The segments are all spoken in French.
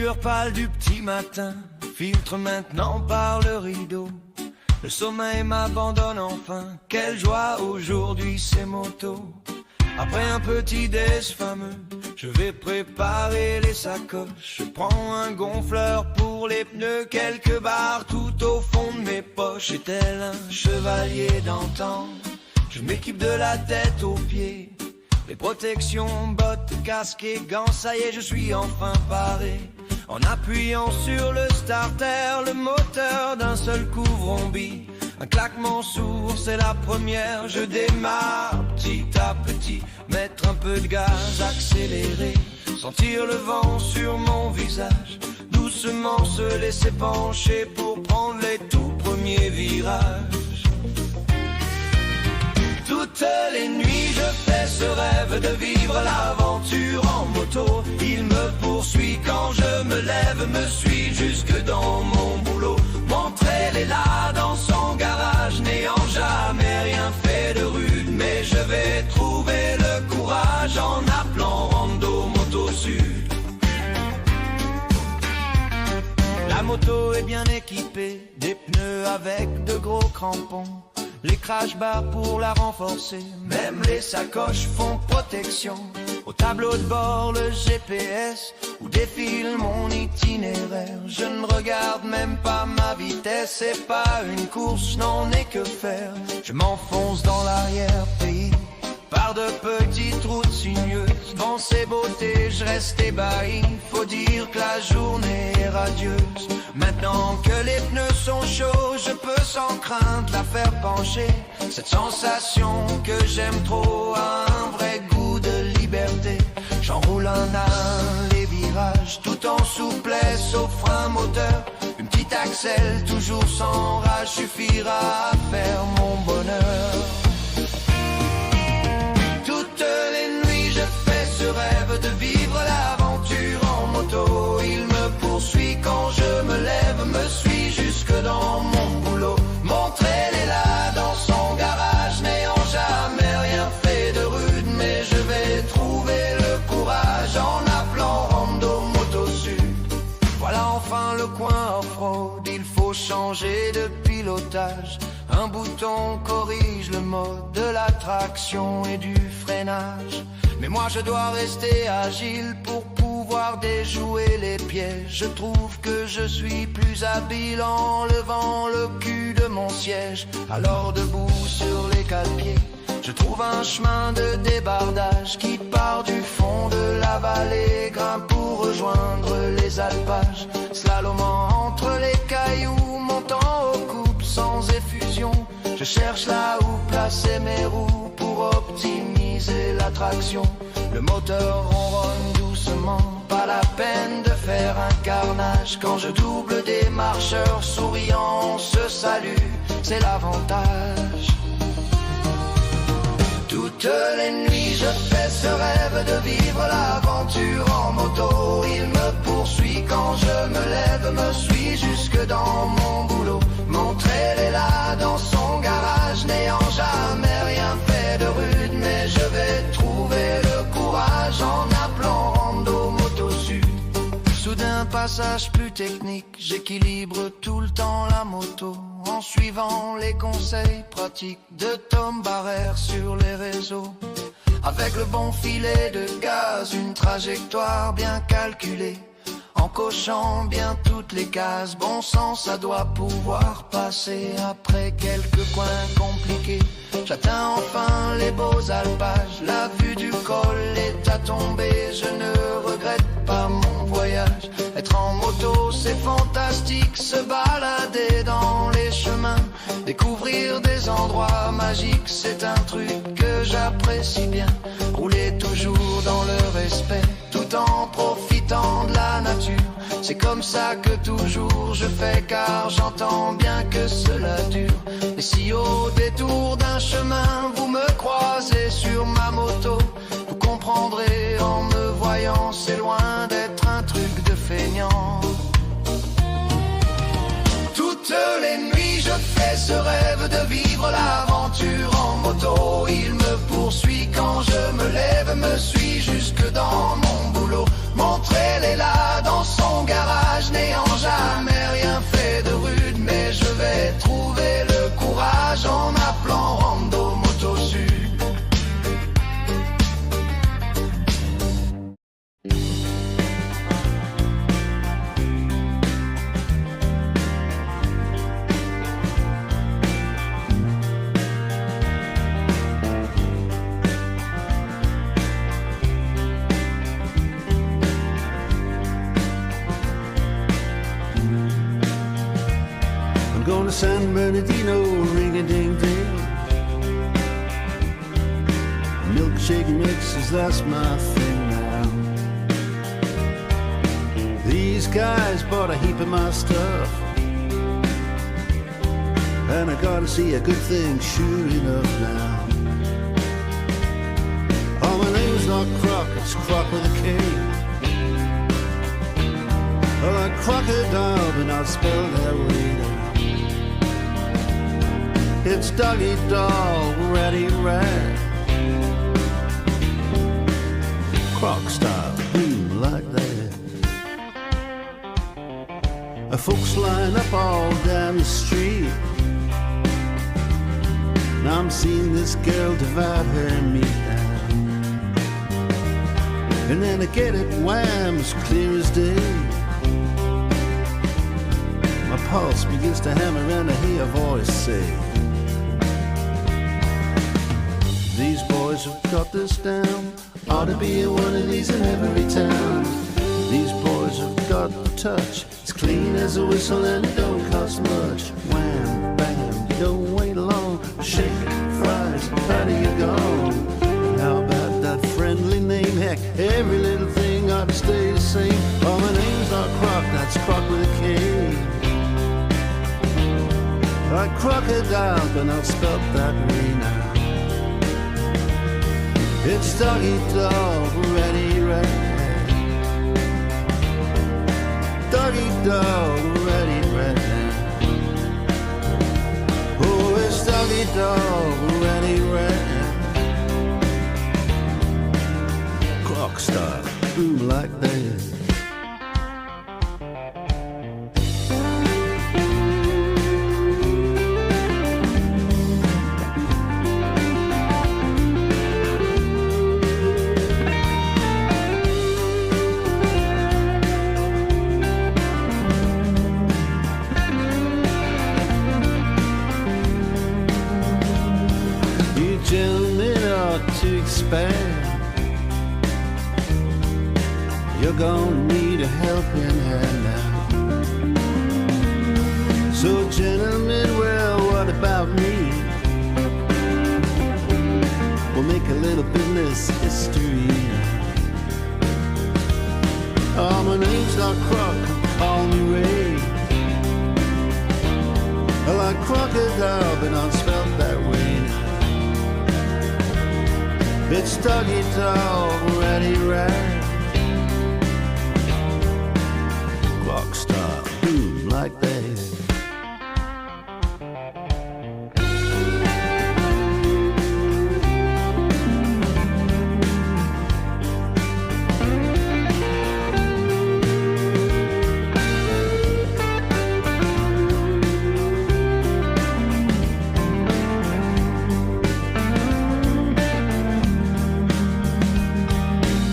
lueur pâle du petit matin filtre maintenant par le rideau. Le sommeil m'abandonne enfin, quelle joie aujourd'hui c'est moto. Après un petit déj fameux, je vais préparer les sacoches. Je prends un gonfleur pour les pneus, quelques barres tout au fond de mes poches. Et tel un chevalier d'antan, je m'équipe de la tête aux pieds. Les protections, bottes, casque et gants, ça y est, je suis enfin paré. En appuyant sur le starter, le moteur d'un seul coup vrombit. Un claquement sourd, c'est la première, je démarre petit à petit. Mettre un peu de gaz, accélérer, sentir le vent sur mon visage. Doucement se laisser pencher pour prendre les tout premiers virages. Toutes les nuits je fais ce rêve de vivre l'aventure en moto. Il me poursuit quand je me lève, me suit jusque dans mon boulot. Montrer les là dans son garage, n'ayant jamais rien fait de rude. Mais je vais trouver le courage en appelant Rando Moto Sud. La moto est bien équipée, des pneus avec de gros crampons. Les crash bars pour la renforcer, même les sacoches font protection. Au tableau de bord, le GPS, où défile mon itinéraire. Je ne regarde même pas ma vitesse, c'est pas une course, je n'en ai que faire. Je m'enfonce dans l'arrière-pays, par de petites routes sinueuses. Devant ces beautés, je reste ébahi, faut dire que la journée est radieuse. Maintenant que les pneus sont chauds, je peux sans crainte la faire pencher. Cette sensation que j'aime trop a un vrai goût de liberté. J'enroule un à un les virages, tout en souplesse au frein moteur. Une petite accel, toujours sans rage, suffira à faire mon bonheur. Toutes les nuits je fais ce rêve de vivre l'aventure en moto. Il me poursuit quand je me lève, me suit jusque dans mon boulot. Montrer les là dans son garage, n'ayant jamais rien fait de rude. Mais je vais trouver le courage en appelant Rando Moto Sud. Voilà enfin le coin off-road, il faut changer de pilotage. Un bouton corrige le mode de la traction et du freinage. Mais moi je dois rester agile pour pouvoir déjouer les pièges. Je trouve que je suis plus habile en levant le cul de mon siège. Alors debout sur les quatre pieds, je trouve un chemin de débardage qui part du fond de la vallée, grimpe pour rejoindre les alpages. Slalomant entre les cailloux, montant aux coupes sans effusion. Je cherche là où placer mes roues pour optimiser la traction. Le moteur ronronne doucement, pas la peine de faire un carnage. Quand je double des marcheurs souriants, on se salue, c'est l'avantage. Toutes les nuits je fais ce rêve de vivre l'aventure en moto. Il me poursuit quand je me lève, me suit jusque dans mon boulot. Montrer les là dans son garage, n'ayant jamais rien fait de rude. Mais je vais trouver le courage en appelant Rando Moto Sud. Soudain passage plus technique, j'équilibre tout le temps la moto en suivant les conseils pratiques de Tom Barrère sur les réseaux. Avec le bon filet de gaz, une trajectoire bien calculée, en cochant bien toutes les cases, bon sens ça doit pouvoir passer. Après quelques coins compliqués, j'atteins enfin les beaux alpages. La vue du col est à tomber, je ne regrette pas mon voyage. Être en moto c'est fantastique, se balader dans les chemins, découvrir des endroits magiques, c'est un truc que j'apprécie bien. Rouler toujours dans le respect, tout en profitant de la nature. C'est comme ça que toujours je fais, car j'entends bien que cela dure. Et si au détour d'un chemin vous me croisez sur ma moto, vous comprendrez en me voyant, c'est loin d'être un truc de feignant. Toutes les nuits je fais ce rêve de vivre l'aventure en moto. Il me poursuit quand je me lève, me suit jusque dans mon boulot. Montrer les là dans son garage, village n'ayant jamais rien fait de rude, mais je vais trouver le courage en m'appelant Rando Moto Sud. Going to San Bernardino, ring-a-ding-ding. Milkshake mixes, that's my thing now. These guys bought a heap of my stuff, and I gotta see a good thing sure enough now. Oh, my name's not Croc, it's Croc with a K. Oh, like crocodile, but not spelled that way now. It's doggy dog, ratty rat. Croc style, boom like that. Folks line up all down the street. Now I'm seeing this girl divide her meat down. And then I get it wham, as clear as day. My pulse begins to hammer and I hear a voice say, these boys have got this down. Ought to be one of these in every town. These boys have got the touch. It's clean as a whistle and it don't cost much. Wham, bam, you don't wait long. Shake, fries, how do you go? How about that friendly name? Heck, every little thing ought to stay the same. Oh, my name's not Croc, that's Croc with a K. Like crocodile, but not spelt that way now. It's doggy dog, ratty rat. Doggy dog, ratty rat. Oh, it's doggy dog, ratty rat. Croc style, boom like that. You're gonna need a helping hand now. So gentlemen, well, what about me? We'll make a little business history. Oh, my name's not Croc, call me Ray. I like crocodile, but not spelled that way now. It's doggy dog, ratty rat. Croc style, boom like that.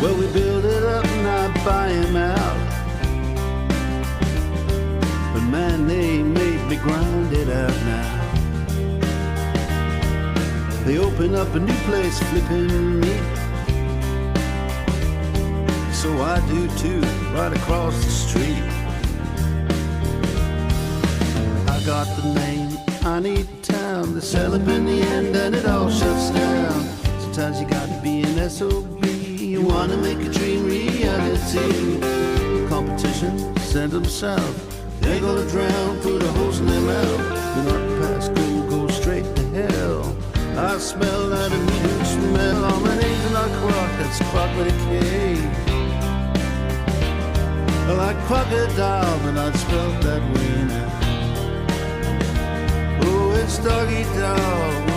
Well, we build it up and I buy him out. But man, they made me grind it out now. They open up a new place flipping meat. So I do too, right across the street. I got the name, I need town. They sell up in the end and it all shuts down. Sometimes you gotta be an SOB. You wanna make a dream reality. Competition, send them south. They're gonna drown, put a hose in their mouth. Do not pass go straight to hell. I smell that immediate smell. Oh, my name's not Croc, that's Croc with a K. I like crocodile, but not spelled that way now. Oh, it's doggy dog.